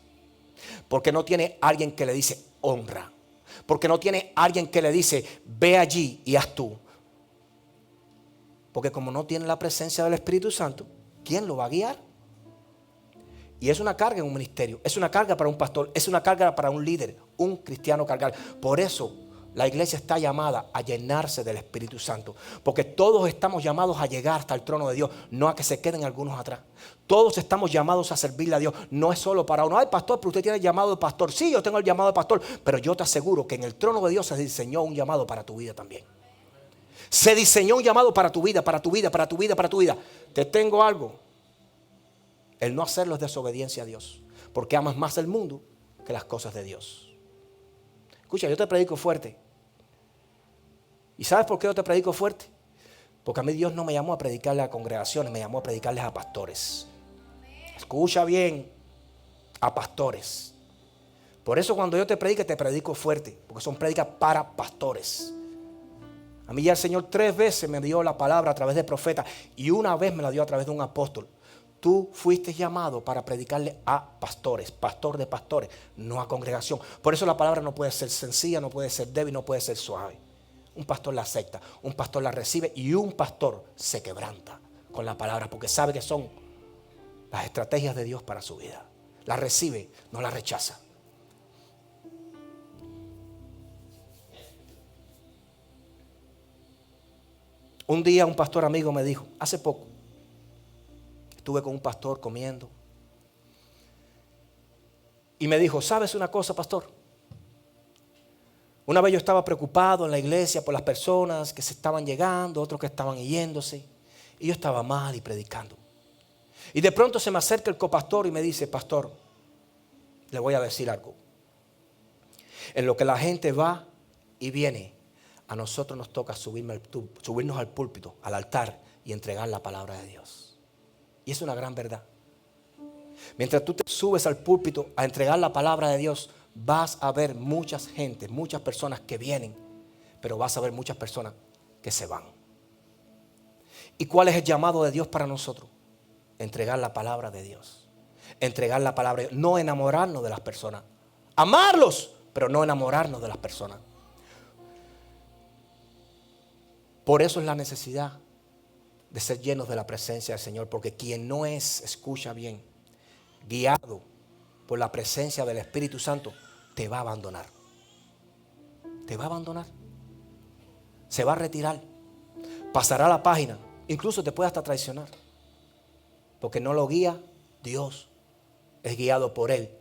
Porque no tiene alguien que le dice honra. Porque no tiene alguien que le dice ve allí y haz tú. Porque como no tiene la presencia del Espíritu Santo, ¿quién lo va a guiar? Y es una carga en un ministerio, es una carga para un pastor, es una carga para un líder, un cristiano carnal. Por eso la iglesia está llamada a llenarse del Espíritu Santo. Porque todos estamos llamados a llegar hasta el trono de Dios, no a que se queden algunos atrás. Todos estamos llamados a servirle a Dios. No es solo para uno. Ay, pastor, pero usted tiene el llamado de pastor. Sí, yo tengo el llamado de pastor. Pero yo te aseguro que en el trono de Dios se diseñó un llamado para tu vida también. Se diseñó un llamado para tu vida, para tu vida, para tu vida, para tu vida. Te tengo algo. El no hacerlo es desobediencia a Dios. Porque amas más el mundo que las cosas de Dios. Escucha, yo te predico fuerte. ¿Y sabes por qué yo te predico fuerte? Porque a mí Dios no me llamó a predicarle a congregaciones, me llamó a predicarles a pastores. Escucha bien, a pastores. Por eso cuando yo te predico fuerte, porque son prédicas para pastores. A mí ya el Señor 3 veces me dio la palabra a través de profetas y una vez me la dio a través de un apóstol. Tú fuiste llamado para predicarle a pastores, pastor de pastores, no a congregación. Por eso la palabra no puede ser sencilla, no puede ser débil, no puede ser suave. Un pastor la acepta, un pastor la recibe y un pastor se quebranta con la palabra porque sabe que son las estrategias de Dios para su vida. La recibe, no la rechaza. Un día un pastor amigo me dijo, hace poco, estuve con un pastor comiendo y me dijo, ¿sabes una cosa, pastor? Una vez yo estaba preocupado en la iglesia por las personas que se estaban llegando, otros que estaban yéndose, y yo estaba mal y predicando. Y de pronto se me acerca el copastor y me dice, pastor, le voy a decir algo. En lo que la gente va y viene, a nosotros nos toca subirnos al púlpito, al altar y entregar la palabra de Dios. Y es una gran verdad. Mientras tú te subes al púlpito a entregar la palabra de Dios, vas a ver muchas gente, muchas personas que vienen, pero vas a ver muchas personas que se van. ¿Y cuál es el llamado de Dios para nosotros? Entregar la palabra de Dios. Entregar la palabra de Dios. No enamorarnos de las personas. Amarlos, pero no enamorarnos de las personas. Por eso es la necesidad de ser llenos de la presencia del Señor. Porque quien no es, escucha bien, guiado por la presencia del Espíritu Santo, te va a abandonar. Te va a abandonar. Se va a retirar. Pasará la página. Incluso te puede hasta traicionar. Porque no lo guía Dios. Es guiado por Él.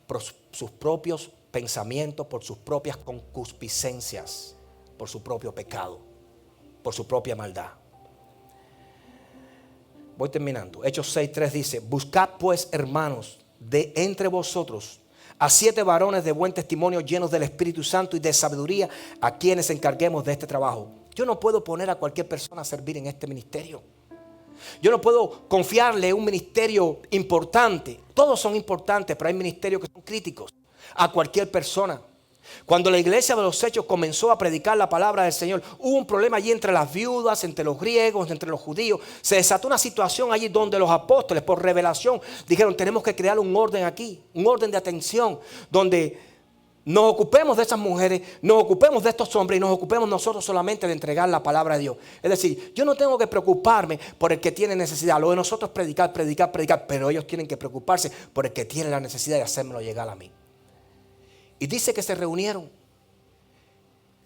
Por sus propios pensamientos, por sus propias concupiscencias, por su propio pecado, por su propia maldad. Voy terminando. Hechos 6:3 dice, buscad pues, hermanos, de entre vosotros a 7 varones de buen testimonio, llenos del Espíritu Santo y de sabiduría, a quienes encarguemos de este trabajo. Yo no puedo poner a cualquier persona a servir en este ministerio. Yo no puedo confiarle un ministerio importante. Todos son importantes, pero hay ministerios que son críticos a cualquier persona. Cuando la iglesia de los Hechos comenzó a predicar la palabra del Señor, hubo un problema allí entre las viudas, entre los griegos, entre los judíos. Se desató una situación allí donde los apóstoles, por revelación, dijeron, tenemos que crear un orden aquí, un orden de atención, donde nos ocupemos de esas mujeres, nos ocupemos de estos hombres y nos ocupemos nosotros solamente de entregar la palabra de Dios. Es decir, yo no tengo que preocuparme por el que tiene necesidad. Lo de nosotros es predicar, pero ellos tienen que preocuparse por el que tiene la necesidad de hacérmelo llegar a mí. Y dice que se reunieron.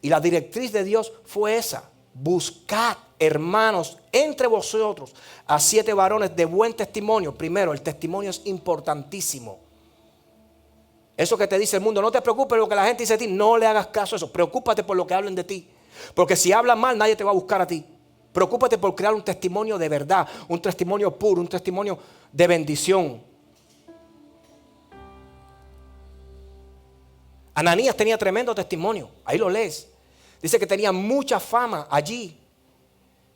Y la directriz de Dios fue esa. Buscad, hermanos, entre vosotros a 7 varones de buen testimonio. Primero, el testimonio es importantísimo. Eso que te dice el mundo, no te preocupes por lo que la gente dice de ti, no le hagas caso a eso. Preocúpate por lo que hablen de ti. Porque si hablan mal, nadie te va a buscar a ti. Preocúpate por crear un testimonio de verdad, un testimonio puro, un testimonio de bendición. Ananías tenía tremendo testimonio, ahí lo lees. Dice que tenía mucha fama allí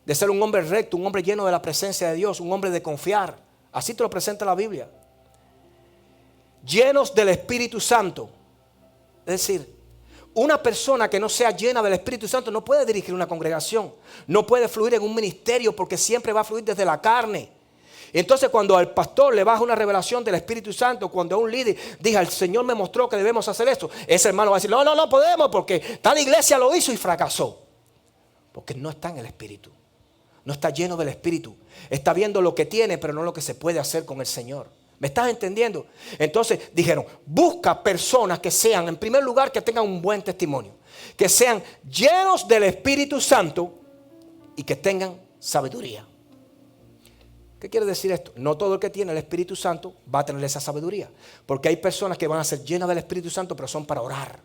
de ser un hombre recto, un hombre lleno de la presencia de Dios, un hombre de confiar. Así te lo presenta la Biblia. Llenos del Espíritu Santo. Es decir, una persona que no sea llena del Espíritu Santo no puede dirigir una congregación, no puede fluir en un ministerio porque siempre va a fluir desde la carne. Entonces cuando al pastor le baja una revelación del Espíritu Santo, cuando a un líder diga, el Señor me mostró que debemos hacer esto, ese hermano va a decir, no podemos porque tal iglesia lo hizo y fracasó. Porque no está en el Espíritu, no está lleno del Espíritu, está viendo lo que tiene pero no lo que se puede hacer con el Señor. ¿Me estás entendiendo? Entonces dijeron, busca personas que sean, en primer lugar, que tengan un buen testimonio, que sean llenos del Espíritu Santo y que tengan sabiduría. ¿Qué quiere decir esto? No todo el que tiene el Espíritu Santo va a tener esa sabiduría. Porque hay personas que van a ser llenas del Espíritu Santo, pero son para orar,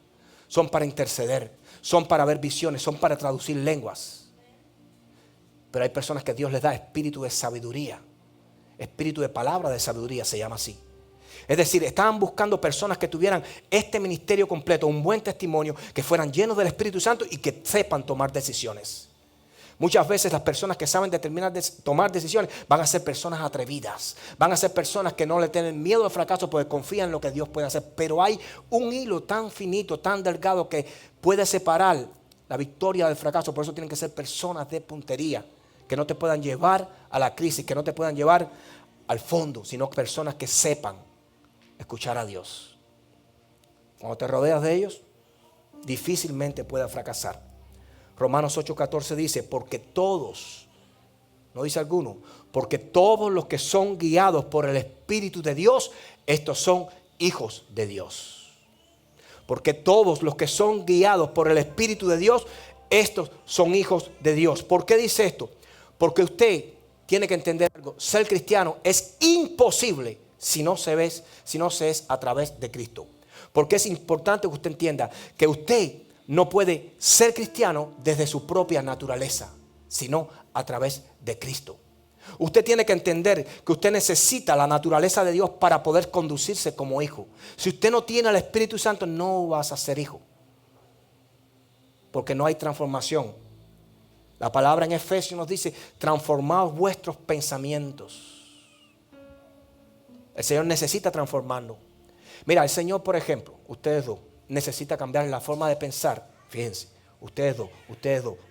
son para interceder, son para ver visiones, son para traducir lenguas. Pero hay personas que Dios les da espíritu de sabiduría. Espíritu de palabra de sabiduría se llama así. Es decir, estaban buscando personas que tuvieran este ministerio completo, un buen testimonio, que fueran llenos del Espíritu Santo y que sepan tomar decisiones. Muchas veces las personas que saben tomar decisiones van a ser personas atrevidas, van a ser personas que no le tienen miedo al fracaso porque confían en lo que Dios puede hacer. Pero hay un hilo tan finito, tan delgado que puede separar la victoria del fracaso. Por eso tienen que ser personas de puntería, que no te puedan llevar a la crisis, que no te puedan llevar al fondo, sino personas que sepan escuchar a Dios. Cuando te rodeas de ellos, difícilmente puedas fracasar. Romanos 8:14 dice, porque todos, no dice alguno, porque todos los que son guiados por el Espíritu de Dios, estos son hijos de Dios. Porque todos los que son guiados por el Espíritu de Dios, estos son hijos de Dios. ¿Por qué dice esto? Porque usted tiene que entender algo. Ser cristiano es imposible si no se es a través de Cristo. Porque es importante que usted entienda que usted no puede ser cristiano desde su propia naturaleza, sino a través de Cristo. Usted tiene que entender que usted necesita la naturaleza de Dios para poder conducirse como hijo. Si usted no tiene al Espíritu Santo, no vas a ser hijo. Porque no hay transformación. La palabra en Efesios nos dice, transformaos vuestros pensamientos. El Señor necesita transformarnos. Mira, el Señor, por ejemplo, ustedes dos, necesita cambiar la forma de pensar. Fíjense, ustedes dos,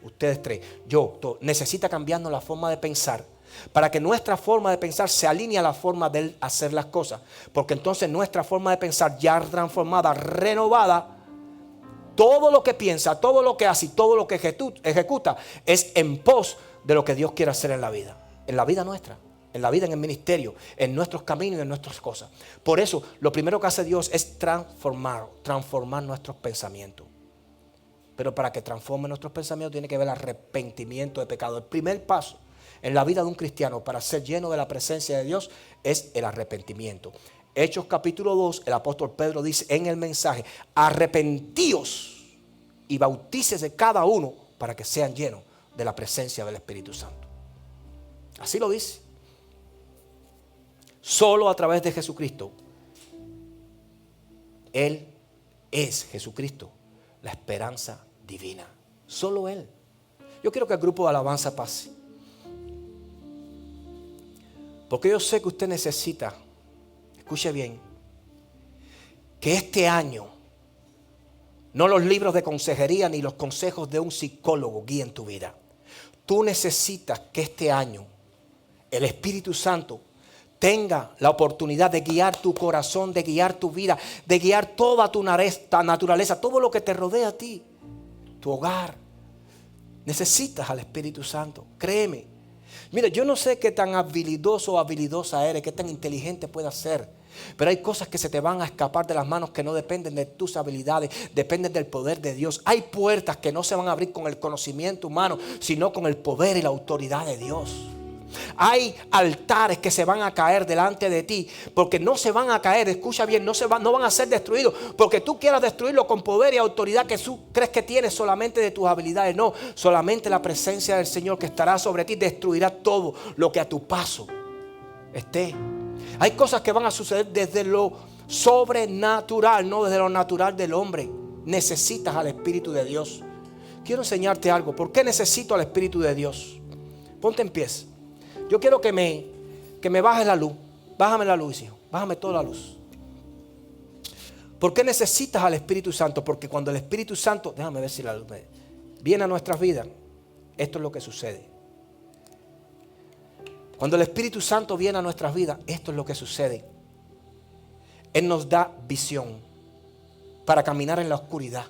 ustedes tres, yo, todo, necesita cambiarnos la forma de pensar para que nuestra forma de pensar se alinee a la forma de Él hacer las cosas. Porque entonces nuestra forma de pensar ya transformada, renovada, todo lo que piensa, todo lo que hace y todo lo que ejecuta es en pos de lo que Dios quiere hacer en la vida nuestra. En la vida, en el ministerio, en nuestros caminos y en nuestras cosas. Por eso, lo primero que hace Dios es transformar nuestros pensamientos. Pero para que transforme nuestros pensamientos tiene que haber arrepentimiento de pecado. El primer paso en la vida de un cristiano para ser lleno de la presencia de Dios es el arrepentimiento. Hechos capítulo 2, el apóstol Pedro dice en el mensaje, arrepentíos y bautícese cada uno para que sean llenos de la presencia del Espíritu Santo. Así lo dice. Solo a través de Jesucristo. Él es Jesucristo, la esperanza divina. Solo Él. Yo quiero que el grupo de alabanza pase. Porque yo sé que usted necesita, escuche bien, que este año no los libros de consejería ni los consejos de un psicólogo guíen tu vida. Tú necesitas que este año el Espíritu Santo tenga la oportunidad de guiar tu corazón, de guiar tu vida, de guiar toda tu naturaleza, todo lo que te rodea a ti, tu hogar. Necesitas al Espíritu Santo, créeme. Mira, yo no sé qué tan habilidoso o habilidosa eres, qué tan inteligente puedas ser, pero hay cosas que se te van a escapar de las manos que no dependen de tus habilidades, dependen del poder de Dios. Hay puertas que no se van a abrir con el conocimiento humano, sino con el poder y la autoridad de Dios. Hay altares que se van a caer delante de ti, porque no se van a caer, escucha bien, no van a ser destruidos porque tú quieras destruirlo con poder y autoridad que tú crees que tienes solamente de tus habilidades. No, solamente la presencia del Señor que estará sobre ti destruirá todo lo que a tu paso esté. Hay cosas que van a suceder desde lo sobrenatural, no desde lo natural del hombre. Necesitas al Espíritu de Dios. Quiero enseñarte algo. ¿Por qué necesito al Espíritu de Dios? Ponte en pie. Yo quiero que me bajes la luz. Bájame la luz, hijo. Bájame toda la luz. ¿Por qué necesitas al Espíritu Santo? Porque cuando el Espíritu Santo, déjame ver si la luz viene a nuestras vidas, esto es lo que sucede. Cuando el Espíritu Santo viene a nuestras vidas, esto es lo que sucede. Él nos da visión para caminar en la oscuridad.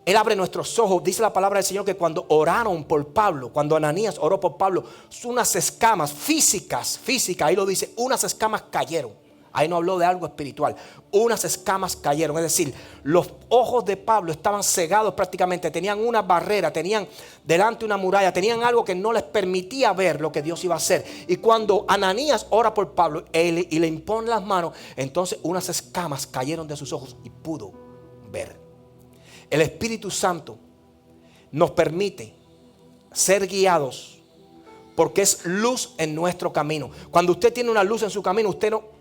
Él abre nuestros ojos. Dice la palabra del Señor que cuando oraron por Pablo, cuando Ananías oró por Pablo, unas escamas físicas, ahí lo dice, unas escamas cayeron. Ahí no habló de algo espiritual. Unas escamas cayeron. Es decir, los ojos de Pablo estaban cegados prácticamente. Tenían una barrera, tenían delante una muralla, tenían algo que no les permitía ver lo que Dios iba a hacer. Y cuando Ananías ora por Pablo y le impone las manos, entonces unas escamas cayeron de sus ojos y pudo ver. El Espíritu Santo nos permite ser guiados porque es luz en nuestro camino. Cuando usted tiene una luz en su camino, usted no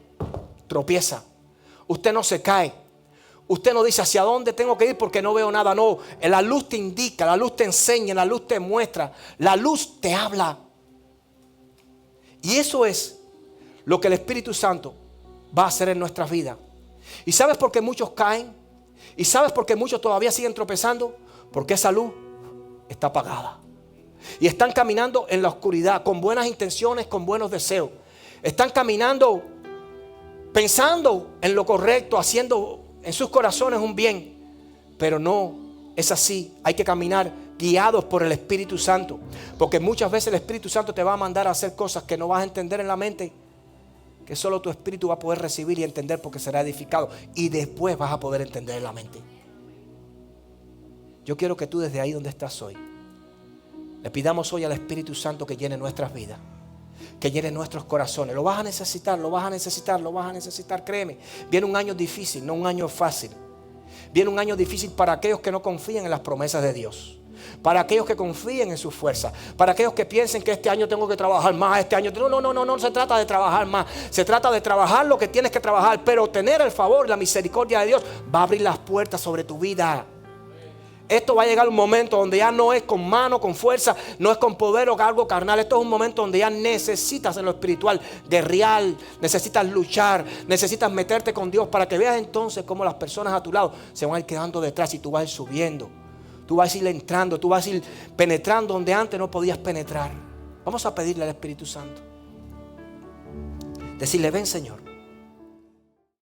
tropieza, usted no se cae, usted no dice hacia dónde tengo que ir porque no veo nada. No, la luz te indica, la luz te enseña, la luz te muestra, la luz te habla. Y eso es lo que el Espíritu Santo va a hacer en nuestras vidas. ¿Y sabes por qué muchos caen? ¿Y sabes por qué muchos todavía siguen tropezando? Porque esa luz está apagada. Y están caminando en la oscuridad, con buenas intenciones, con buenos deseos. Están caminando pensando en lo correcto, haciendo en sus corazones un bien. Pero no es así. Hay que caminar guiados por el Espíritu Santo. Porque muchas veces el Espíritu Santo te va a mandar a hacer cosas que no vas a entender en la mente, que solo tu espíritu va a poder recibir y entender, porque será edificado. Y después vas a poder entender en la mente. Yo quiero que tú, desde ahí donde estás hoy, le pidamos hoy al Espíritu Santo que llene nuestras vidas, que llene nuestros corazones. Lo vas a necesitar, lo vas a necesitar, lo vas a necesitar, créeme. Viene un año difícil, no un año fácil. Viene un año difícil para aquellos que no confían en las promesas de Dios, para aquellos que confíen en su fuerza, para aquellos que piensen que este año tengo que trabajar más, este año. No se trata de trabajar más, se trata de trabajar lo que tienes que trabajar, pero tener el favor, la misericordia de Dios va a abrir las puertas sobre tu vida. Esto va a llegar un momento donde ya no es con mano, con fuerza, no es con poder o algo carnal. Esto es un momento donde ya necesitas en lo espiritual guerrear, necesitas luchar, necesitas meterte con Dios, para que veas entonces cómo las personas a tu lado se van a ir quedando detrás y tú vas a ir subiendo. Tú vas a ir entrando, tú vas a ir penetrando donde antes no podías penetrar. Vamos a pedirle al Espíritu Santo. Decirle: ven, Señor.